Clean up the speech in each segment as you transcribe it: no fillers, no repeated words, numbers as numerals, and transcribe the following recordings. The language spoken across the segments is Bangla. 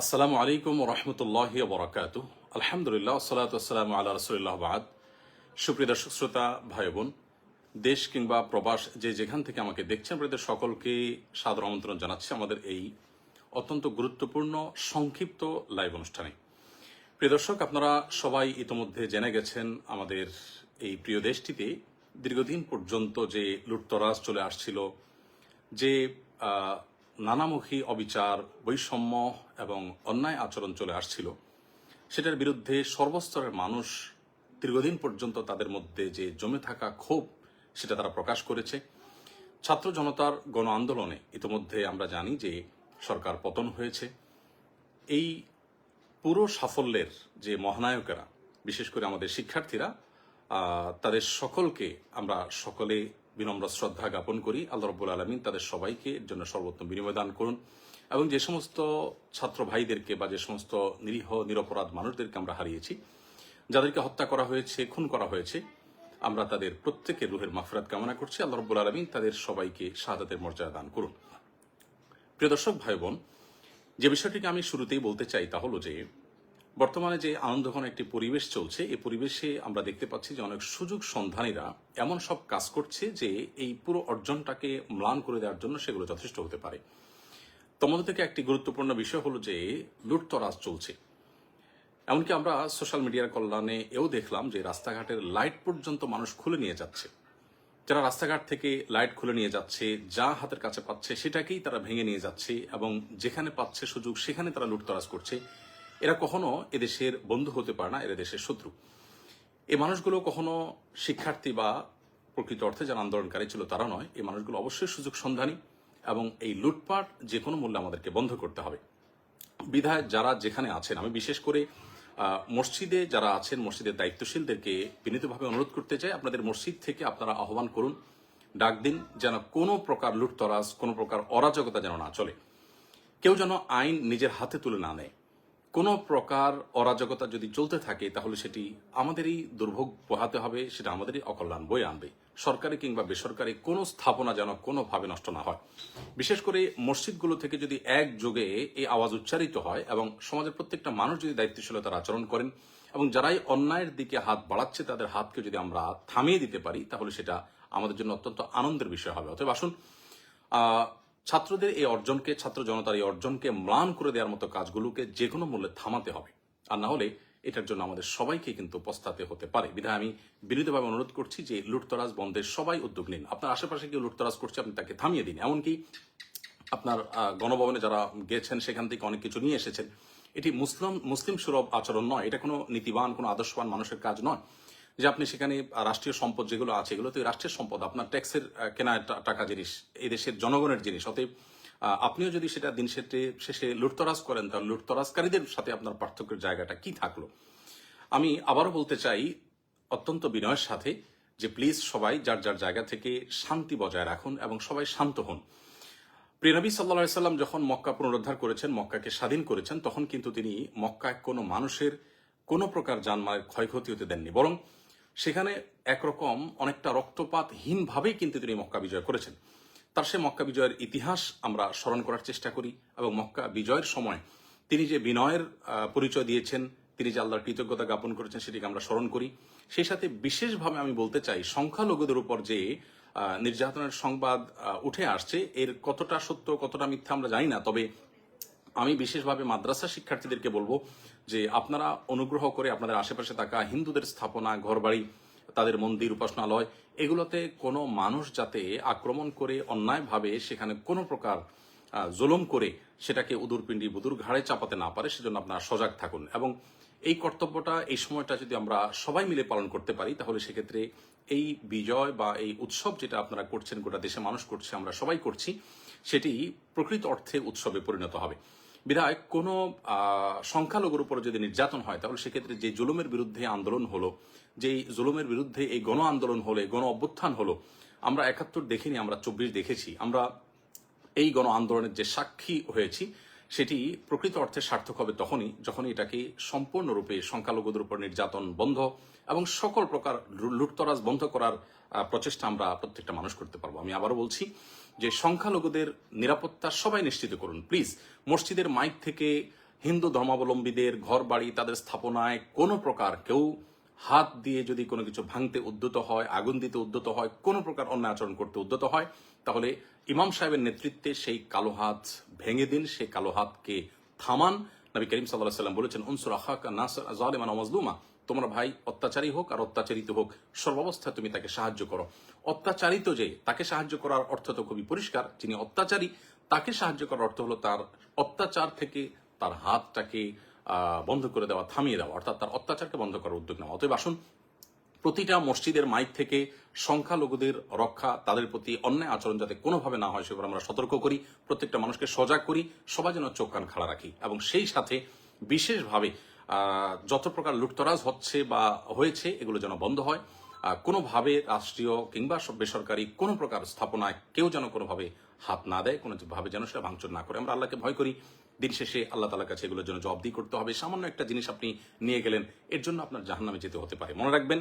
আসসালামু আলাইকুম রহমতুল্লাহ বরাকাত। আলহামদুলিল্লাহ সালাত আসসালামু আল্লাহ রসুলিল্লাহ বাদ। সুপ্রিয় দর্শক শ্রোতা ভাই বোন, দেশ কিংবা প্রবাস যে যেখান থেকে আমাকে দেখছেন, আপনাদের সকলকে সাদর আমন্ত্রণ জানাচ্ছি আমাদের এই অত্যন্ত গুরুত্বপূর্ণ সংক্ষিপ্ত লাইভ অনুষ্ঠানে। প্রিয় দর্শক, আপনারা সবাই ইতোমধ্যে জেনে গেছেন আমাদের এই প্রিয় দেশটিতে দীর্ঘদিন পর্যন্ত যে লুটতরাজ চলে আসছিল, যে নানামুখী অবিচার, বৈষম্য এবং অন্যায় আচরণ চলে আসছিল, সেটার বিরুদ্ধে সর্বস্তরের মানুষ দীর্ঘদিন পর্যন্ত তাদের মধ্যে যে জমে থাকা ক্ষোভ সেটা তারা প্রকাশ করেছে। ছাত্র জনতার গণ আন্দোলনে ইতিমধ্যে আমরা জানি যে সরকার পতন হয়েছে। এই পুরো সাফল্যের যে মহানায়কেরা, বিশেষ করে আমাদের শিক্ষার্থীরা, তাদের সকলকে আমরা সকলে বিনম্র শ্রদ্ধা জ্ঞাপন করি। আল্লাহ রাব্বুল আলামিন তাদের সবাইকে এর জন্য সর্বোত্তম বিনিময় দান করুন এবং যে সমস্ত ছাত্র ভাইদেরকে বা যে সমস্ত নিরীহ নিরপরাধ মানুষদেরকে আমরা হারিয়েছি, যাদেরকে হত্যা করা হয়েছে, খুন করা হয়েছে, আমরা তাদের প্রত্যেকের রুহের মাগফিরাত কামনা করছি। আল্লাহ রাব্বুল আলামিন তাদের সবাইকে শাহাদাতের মর্যাদা দান করুন। প্রিয় দর্শক ভাই বোন, যে বিষয়টিকে আমি শুরুতেই বলতে চাই তা হলো যে বর্তমানে যে আনন্দঘন একটি পরিবেশ চলছে, এই পরিবেশে আমরা দেখতে পাচ্ছি যে অনেক সুযোগ সন্ধানীরা এমন সব কাজ করছে যে এই পুরো অর্জনটাকে ম্লান করে দেওয়ার জন্য সেগুলো যথেষ্ট হতে পারে। তোমাদের থেকে একটি গুরুত্বপূর্ণ বিষয় হলো যে লুটতরাজ চলছে। এমনকি আমরা সোশ্যাল মিডিয়ার কল্যাণে এও দেখলাম যে রাস্তাঘাটের লাইট পর্যন্ত মানুষ খুলে নিয়ে যাচ্ছে। যারা রাস্তাঘাট থেকে লাইট খুলে নিয়ে যাচ্ছে, যা হাতের কাছে পাচ্ছে সেটাকেই তারা ভেঙে নিয়ে যাচ্ছে এবং যেখানে পাচ্ছে সুযোগ সেখানে তারা লুটতরাজ করছে। এরা কখনো এদেশের বন্ধু হতে পারে না, এরা দেশের শত্রু। এই মানুষগুলো কখনো শিক্ষার্থী বা প্রকৃত অর্থে যারা আন্দোলনকারী ছিল তারা নয়। এই মানুষগুলো অবশ্যই সুযোগ সন্ধানী এবং এই লুটপাট যে কোনো মূল্যে আমাদেরকে বন্ধ করতে হবে। বিধায় যারা যেখানে আছেন, আমি বিশেষ করে মসজিদে যারা আছেন, মসজিদের দায়িত্বশীলদেরকে বিনীতভাবে অনুরোধ করতে চাই, আপনাদের মসজিদ থেকে আপনারা আহ্বান করুন, ডাক দিন, যেন কোনো প্রকার লুটতরাজ, কোনো প্রকার অরাজকতা যেন না চলে। কেউ যেন আইন নিজের হাতে তুলে না নেয়। কোনো প্রকার অরাজকতা যদি চলতে থাকে তাহলে সেটি আমাদেরই দুর্ভোগ পোহাতে হবে, সেটা আমাদেরই অকল্যাণ বয়ে আনবে। সরকারি কিংবা বেসরকারি কোনো স্থাপনা যেন কোনোভাবে নষ্ট না হয়। বিশেষ করে মসজিদগুলো থেকে যদি একযোগে এই আওয়াজ উচ্চারিত হয় এবং সমাজের প্রত্যেকটা মানুষ যদি দায়িত্বশীলতার আচরণ করেন এবং যারাই অন্যায়ের দিকে হাত বাড়াচ্ছে তাদের হাতকে যদি আমরা থামিয়ে দিতে পারি, তাহলে সেটা আমাদের জন্য অত্যন্ত আনন্দের বিষয় হবে। অতএব আসুন, ছাত্রদের এই অর্জনকে, ছাত্র জনতার এই অর্জনকে ম্লান করে দেওয়ার মতো কাজগুলোকে যে কোনো মূল্যে থামাতে হবে। আর না হলে এটার জন্য আমাদের সবাইকে কিন্তু পস্তাতে হতে পারে। বিধায় আমি বিনীতভাবে অনুরোধ করছি যে লুটতরাজ বন্ধের সবাই উদ্যোগ নিন। আপনার আশেপাশে কেউ লুটতরাজ করছে, আপনি তাকে থামিয়ে দিন। এমনকি আপনার গণভবনে যারা গেছেন সেখান থেকে অনেক কিছু নিয়ে এসেছেন। এটি মুসলিম সুলভ আচরণ নয়, এটা কোনো নীতিবান, কোনো আদর্শবান মানুষের কাজ নয় যে আপনি সেখানে রাষ্ট্রীয় সম্পদ যেগুলো আছে এগুলো তো রাষ্ট্রের সম্পদ, আপনার ট্যাক্সের কেনা টাকা জিনিস, এই দেশের জনগণের জিনিস। অতএব আপনিও যদি সেটা দিন শেষে লুটতরাজ করেন, তাহলে লুটতরাজকারীদের সাথে আপনার পার্থক্যের জায়গাটা কি থাকলো? আমি আবারও বলতে চাই অত্যন্ত বিনয়ের সাথে যে প্লিজ সবাই যার যার জায়গা থেকে শান্তি বজায় রাখুন এবং সবাই শান্ত হন। প্রিয় নবী সাল্লাল্লাহু আলাইহি সাল্লাম যখন মক্কা পুনরুদ্ধার করেছেন, মক্কাকে স্বাধীন করেছেন, তখন কিন্তু তিনি মক্কায় কোনো মানুষের কোনো প্রকার জানমালের ক্ষয়ক্ষতি হতে দেননি, বরং সেখানে একরকম অনেকটা রক্তপাতহীনভাবেই কিন্তু তিনি মক্কা বিজয় করেছেন। তার সে মক্কা বিজয়ের ইতিহাস আমরা স্মরণ করার চেষ্টা করি এবং মক্কা বিজয়ের সময় তিনি যে বিনয়ের পরিচয় দিয়েছেন, তিনি যে আল্লাহর কৃতজ্ঞতা জ্ঞাপন করেছেন, সেটিকে আমরা স্মরণ করি। সেই সাথে বিশেষভাবে আমি বলতে চাই, সংখ্যালঘুদের উপর যে নির্যাতনের সংবাদ উঠে আসছে, এর কতটা সত্য কতটা মিথ্যা আমরা জানি না, তবে আমি বিশেষভাবে মাদ্রাসা শিক্ষার্থীদেরকে বলবো যে আপনারা অনুগ্রহ করে আপনাদের আশেপাশে থাকা হিন্দুদের স্থাপনা, ঘরবাড়ি, তাদের মন্দির, উপাসনালয়, এগুলোতে কোনো মানুষ যাতে আক্রমণ করে অন্যায়ভাবে সেখানে কোনো প্রকার জুলুম করে সেটাকে উদুরপিণ্ডি বুদুর ঘাড়ে চাপাতে না পারে, সেজন্য আপনারা সজাগ থাকুন। এবং এই কর্তব্যটা, এই সময়টা যদি আমরা সবাই মিলে পালন করতে পারি, তাহলে সেক্ষেত্রে এই বিজয় বা এই উৎসব যেটা আপনারা করছেন, গোটা দেশে মানুষ করছে, আমরা সবাই করছি, সেটি প্রকৃত অর্থে উৎসবে পরিণত হবে। বিধায় কোনো সংখ্যালঘুর উপর যদি নির্যাতন হয়, তাহলে সেক্ষেত্রে যে জুলুমের বিরুদ্ধে আন্দোলন হলো, যেই জুলুমের বিরুদ্ধে এই গণ আন্দোলন হলো, গণ অভ্যুত্থান হলো, আমরা ৭১ দেখিনি, আমরা ২৪ দেখেছি। আমরা এই গণ আন্দোলনের যে সাক্ষী হয়েছি, সেটি প্রকৃত অর্থে সার্থক হবে তখনই যখন এটাকে সম্পূর্ণরূপে সংখ্যালঘুদের উপর নির্যাতন বন্ধ এবং সকল প্রকার লুটতরাজ বন্ধ করার প্রচেষ্টা আমরা প্রত্যেকটা মানুষ করতে পারবো। আমি আবারও বলছি যে সংখ্যালঘুদের নিরাপত্তা সবাই নিশ্চিত করুন প্লিজ। মসজিদের মাইক থেকে হিন্দু ধর্মাবলম্বীদের ঘর বাড়ি তাদের স্থাপনায় কোনো প্রকার কেউ হাত দিয়ে যদি কোনো কিছু ভাঙতে উদ্যত হয়, আগুন দিতে উদ্যত হয়, কোনো প্রকার অন্যায় আচরণ করতে উদ্যত হয়, তাহলে ইমাম সাহেবের নেতৃত্বে সেই কালো হাত ভেঙে দিন, সেই কালো হাতকে থামান। নবী করিম সাল্লাল্লাহু আলাইহি ওয়াসাল্লাম বলেছেন, উনসুর আখাকা নাসর যালিমান ওয়া মাজলুমা, তোমরা ভাই অত্যাচারী হোক আর অত্যাচারিত হোক, সর্বাবস্থায় তুমি তাকে সাহায্য করো। অত্যাচারিত যে তাকে সাহায্য করার অর্থ তো খুবই পরিষ্কার, যিনি অত্যাচারী তাকে সাহায্য করার অর্থ হলো তার অত্যাচার থেকে তার হাতটাকে বন্ধ করে দেওয়া, থামিয়ে দেওয়া, অর্থাৎ তার অত্যাচারকে বন্ধ করার উদ্যোগ নেওয়া। অতএব আসুন প্রতিটা মসজিদের মাইক থেকে সংখ্যালঘুদের রক্ষা, তাদের প্রতি অন্যায় আচরণ যাতে কোনোভাবে না হয় সেগুলো আমরা সতর্ক করি, প্রত্যেকটা মানুষকে সজাগ করি, সবাই যেন চোখ কান খাড়া রাখি এবং সেই সাথে বিশেষভাবে যত প্রকার লুটতরাজ হচ্ছে বা হয়েছে এগুলো যেন বন্ধ হয়। কোনোভাবে রাষ্ট্রীয় কিংবা বেসরকারি কোনো প্রকার স্থাপনায় কেউ যেন কোনোভাবে হাত না দেয়, কোনোভাবে যেন সেটা ভাঙচুর না করে। আমরা আল্লাহকে ভয় করি, দিন শেষে আল্লাহ তাআলার কাছে এগুলোর জন্য জবাবদিহি করতে হবে। সামান্য একটা জিনিস আপনি নিয়ে গেলেন, এর জন্য আপনার জাহান্নামে যেতে হতে পারে। মনে রাখবেন,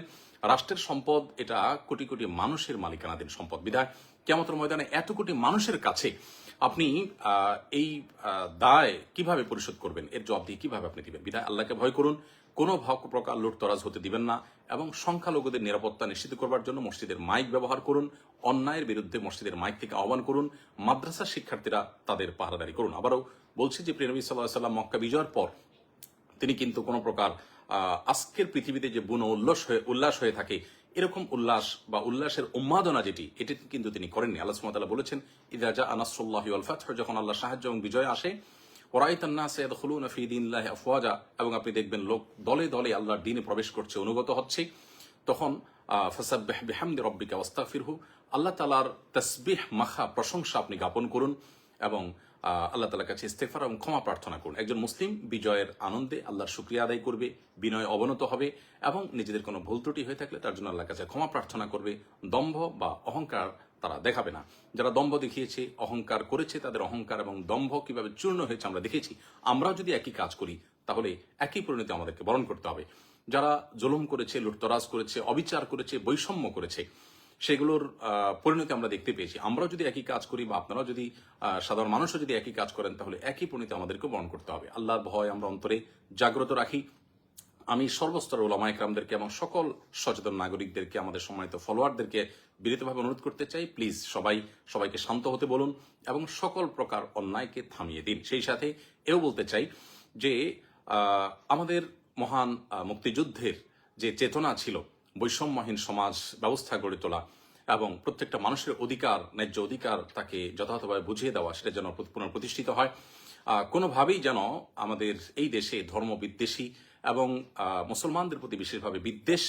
রাষ্ট্রের সম্পদ এটা কোটি কোটি মানুষের মালিকানাধীন সম্পদ। বিধায় কিয়ামতের ময়দানে এত কোটি মানুষের কাছে আপনি এই দায় কিভাবে পরিশোধ করবেন, এর জবাবদিহি কিভাবে আপনি দিবেন? বিধায় আল্লাহকে ভয় করুন, কোনো প্রকার লুটতরাজ হতে দিবেন না এবং সংখ্যালঘুদের নিরাপত্তা নিশ্চিত করবার জন্য মসজিদের মাইক ব্যবহার করুন, অন্যায়ের বিরুদ্ধে মসজিদের মাইক থেকে আহ্বান করুন, মাদ্রাসার শিক্ষার্থীরা তাদের পাহারাদারি করুন। আবারও বলছি যে প্রিয় নবী সাল্লাল্লাহু আলাইহি ওয়াসাল্লাম মক্কা বিজয়ের পর তিনি কিন্তু কোনো প্রকার আজকের পৃথিবীতে যে বুনো উল্লাস হয়ে থাকে এরকম উল্লাস বা উল্লাসের উন্মাদনা এটি কিন্তু তিনি করেননি। আল্লাহ সুবহানাহু ওয়া তাআলা বলেছেন, ইযা জাআ নাসরুল্লাহি ওয়াল ফাতহু, যখন আল্লাহ সাহায্য এবং বিজয় আসে, ওয়ারাইতান নাস ইয়াদখুলুনা ফি দীনিল্লাহি আফওয়াজা, এবং আপনি দেখবেন লোক দলে দলে আল্লাহর দ্বীনে প্রবেশ করছে, অনুগত হচ্ছে, তখন ফাসাব্বিহ বিহামদি রাব্বিকা ওয়াস্তাগফিরহু, আল্লাহ তাআলার তাসবিহ মাখা প্রশংসা আপনি জ্ঞাপন করুন এবং আল্লাহ তাআলার কাছে ইস্তেগফার এবং ক্ষমা প্রার্থনা করুন। একজন মুসলিম বিজয়ের আনন্দে আল্লাহর শুকরিয়া আদায় করবে, বিনয় অবনত হবে এবং নিজেদের কোনো ভুল ত্রুটি হয়ে থাকলে তার জন্য আল্লাহর কাছে ক্ষমা প্রার্থনা করবে। দম্ভ বা অহংকার তারা দেখাবে না। যারা দম্ভ দেখিয়েছে, অহংকার করেছে, তাদের অহংকার এবং দম্ভ কিভাবে চূর্ণ হয়েছে আমরা দেখেছি। আমরাও যদি একই কাজ করি তাহলে একই পরিণতি আমাদেরকে বরণ করতে হবে। যারা জুলুম করেছে, লুটতরাজ করেছে, অবিচার করেছে, বৈষম্য করেছে, সেগুলোর পরিণতি আমরা দেখতে পেয়েছি। আমরাও যদি একই কাজ করি বা আপনারাও যদি সাধারণ মানুষও যদি একই কাজ করেন তাহলে একই পরিণতি আমাদেরকে বরণ করতে হবে। আল্লাহর ভয় আমরা অন্তরে জাগ্রত রাখি। আমি সর্বস্তরের উলামা ইকরামদেরকে এবং সকল সচেতন নাগরিকদেরকে, আমাদের সম্মানিত ফলোয়ারদেরকে বিনীতভাবে অনুরোধ করতে চাই, প্লিজ সবাইকে শান্ত হতে বলুন এবং সকল প্রকার অন্যায়কে থামিয়ে দিন। সেই সাথে এও বলতে চাই যে আমাদের মহান মুক্তিযুদ্ধের যে চেতনা ছিল, বৈষম্যহীন সমাজ ব্যবস্থা গড়ে তোলা এবং প্রত্যেকটা মানুষের অধিকার, ন্যায্য অধিকার তাকে যথাযথভাবে বুঝিয়ে দেওয়া, সেটা যেন পুনঃপ্রতিষ্ঠিত হয়। কোনোভাবেই যেন আমাদের এই দেশে ধর্ম বিদ্বেষী এবং মুসলমানদের প্রতি বিশেষভাবে বিদ্বেষ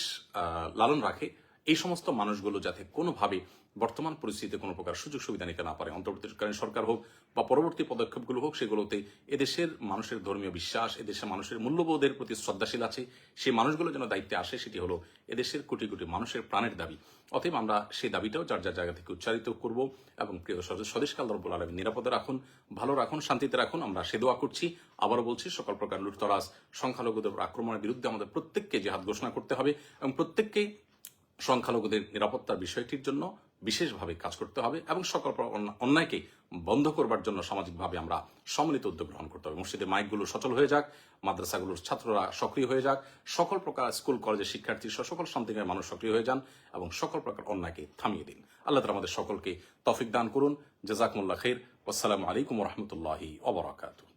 লালন রাখে এই সমস্ত মানুষগুলো যাতে কোনোভাবে বর্তমান পরিস্থিতিতে কোনো প্রকার সুযোগ সুবিধা নিতে না পারে। অন্তর্বর্তীকালীন সরকার হোক বা পরবর্তী পদক্ষেপগুলো হোক, সেগুলোতে এদেশের মানুষের ধর্মীয় বিশ্বাস, এদেশের মানুষের মূল্যবোধের প্রতি শ্রদ্ধাশীল আছে, সেই মানুষগুলো যেন দায়িত্বে আসে, সেটি হলো এদেশের কোটি কোটি মানুষের প্রাণের দাবি। অতএব আমরা সেই দাবিটাও যার যার জায়গা থেকে উচ্চারিত করব এবং প্রিয় স্বদেশকে আল্লাহ রাব্বুল আলামিন নিরাপদে রাখুন, ভালো রাখুন, শান্তিতে রাখুন, আমরা সে দোয়া করছি। আবারও বলছি, সকল প্রকার লুটতরাজ, সংখ্যালঘুদের আক্রমণের বিরুদ্ধে আমাদের প্রত্যেককে জিহাদ ঘোষণা করতে হবে এবং প্রত্যেককে সংখ্যালঘুদের নিরাপত্তার বিষয়টির জন্য বিশেষভাবে কাজ করতে হবে এবং সকল অন্যায়কে বন্ধ করবার জন্য সামাজিকভাবে আমরা সম্মিলিত উদ্যোগ গ্রহণ করতে হবে। মসজিদের মাইকগুলো সচল হয়ে যাক, মাদ্রাসাগুলোর ছাত্ররা সক্রিয় হয়ে যাক, সকল প্রকার স্কুল কলেজের শিক্ষার্থী সকল শান্তিময় মানুষ সক্রিয় হয়ে যান এবং সকল প্রকার অন্যায়কে থামিয়ে দিন। আল্লাহ তাআলা আমাদের সকলকে তৌফিক দান করুন। জাযাকুমুল্লাহ খাইর। আসসালামু আলাইকুম ওয়া রাহমাতুল্লাহি ওয়া বারাকাতুহু।